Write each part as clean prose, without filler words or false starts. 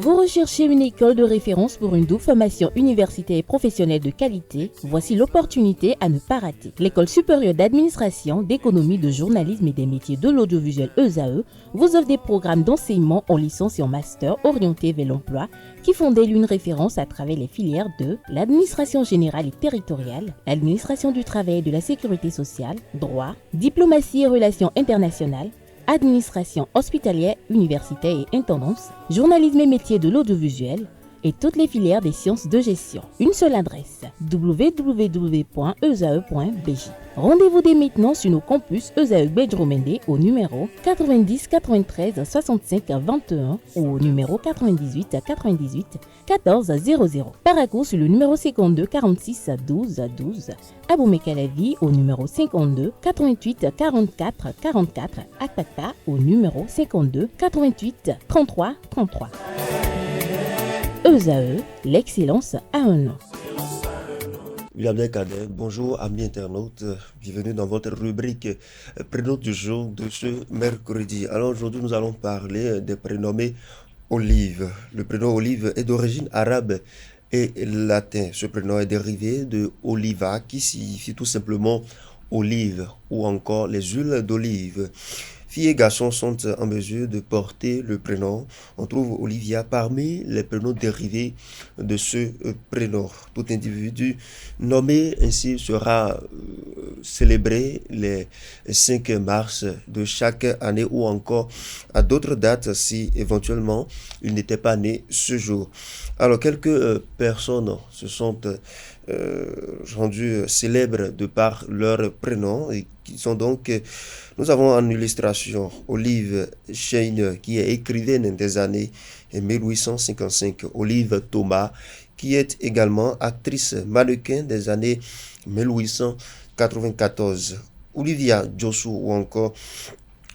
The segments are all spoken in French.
Vous recherchez une école de référence pour une double formation universitaire et professionnelle de qualité? Voici l'opportunité à ne pas rater. L'École supérieure d'administration, d'économie, de journalisme et des métiers de l'audiovisuel ESAE vous offre des programmes d'enseignement en licence et en master orientés vers l'emploi qui font d'elle une référence à travers les filières de l'administration générale et territoriale, l'administration du travail et de la sécurité sociale, droit, diplomatie et relations internationales, administration hospitalière, universitaire et intendance, journalisme et métiers de l'audiovisuel et toutes les filières des sciences de gestion. Une seule adresse, www.esae.bj. Rendez-vous dès maintenant sur nos campus ESAE Bedjromende au numéro 90 93 65 21 ou au numéro 98 98 14 00. Paracourt sur le numéro 52 46 12 12. Aboumé-Calavi au numéro 52 88 44 44. Akpata au numéro 52 88 33 33. ESAE, l'excellence a un nom. William Kader, bonjour amis internautes, bienvenue dans votre rubrique prénom du jour de ce mercredi. Alors aujourd'hui nous allons parler des prénommés Olive. Le prénom Olive est d'origine arabe et latin. Ce prénom est dérivé de oliva qui signifie tout simplement olive ou encore les huiles d'olive. Filles et garçons sont en mesure de porter le prénom. On trouve Olivia parmi les prénoms dérivés de ce prénom. Tout individu nommé ainsi sera célébré les 5 mars de chaque année ou encore à d'autres dates si éventuellement il n'était pas né ce jour. Alors quelques personnes se sont rendues célèbres de par leur prénom et qui sont donc, nous avons en illustration Olive Shane qui est écrivaine des années 1855, Olive Thomas qui est également actrice mannequin des années 1894, Olivia Josu ou encore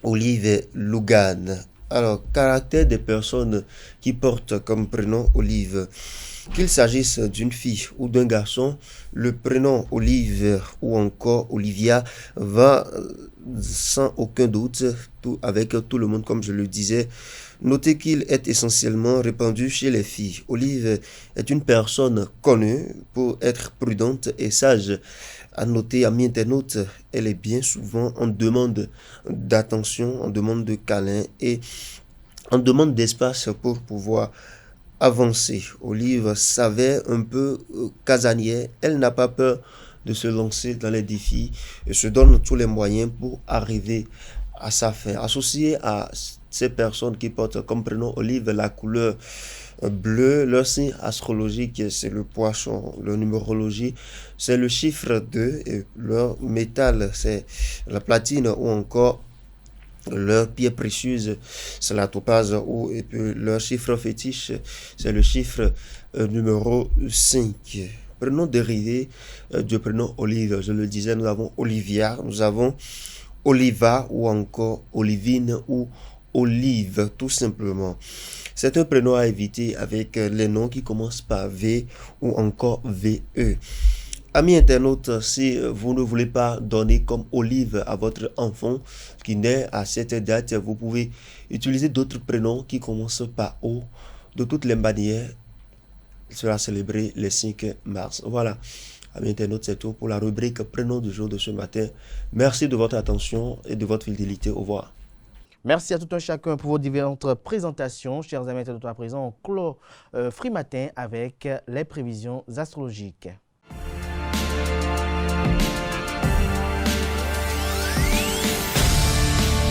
Olive Lugan. Alors, caractère des personnes qui portent comme prénom Olive. Qu'il s'agisse d'une fille ou d'un garçon, le prénom Olive ou encore Olivia va sans aucun doute avec tout le monde, comme je le disais. Notez qu'il est essentiellement répandu chez les filles. Olive est une personne connue pour être prudente et sage. À noter, amis internautes, elle est bien souvent en demande d'attention, en demande de câlin et en demande d'espace pour pouvoir avancer. Olive savait un peu casanière, elle n'a pas peur de se lancer dans les défis et se donne tous les moyens pour arriver à sa fin. Associé à ces personnes qui portent comme prénom Olive la couleur bleu, leur signe astrologique c'est le poisson, leur numérologie c'est le chiffre 2 et leur métal c'est la platine ou encore leur pierre précieuse c'est la topaze ou et puis leur chiffre fétiche c'est le chiffre numéro 5. Prénom dérivé du prénom Olive, je le disais, nous avons Olivia, nous avons Oliva ou encore Olivine ou Olive tout simplement. C'est un prénom à éviter avec les noms qui commencent par V ou encore VE. Amis internautes, si vous ne voulez pas donner comme Olive à votre enfant qui naît à cette date, vous pouvez utiliser d'autres prénoms qui commencent par O. De toutes les manières, il sera célébré le 5 mars. Voilà, amis internautes, c'est tout pour la rubrique prénom du jour de ce matin. Merci de votre attention et de votre fidélité. Au revoir. Merci à tout un chacun pour vos différentes présentations. Chers amis internautes, à présent, on clôt Free Matin avec les prévisions astrologiques.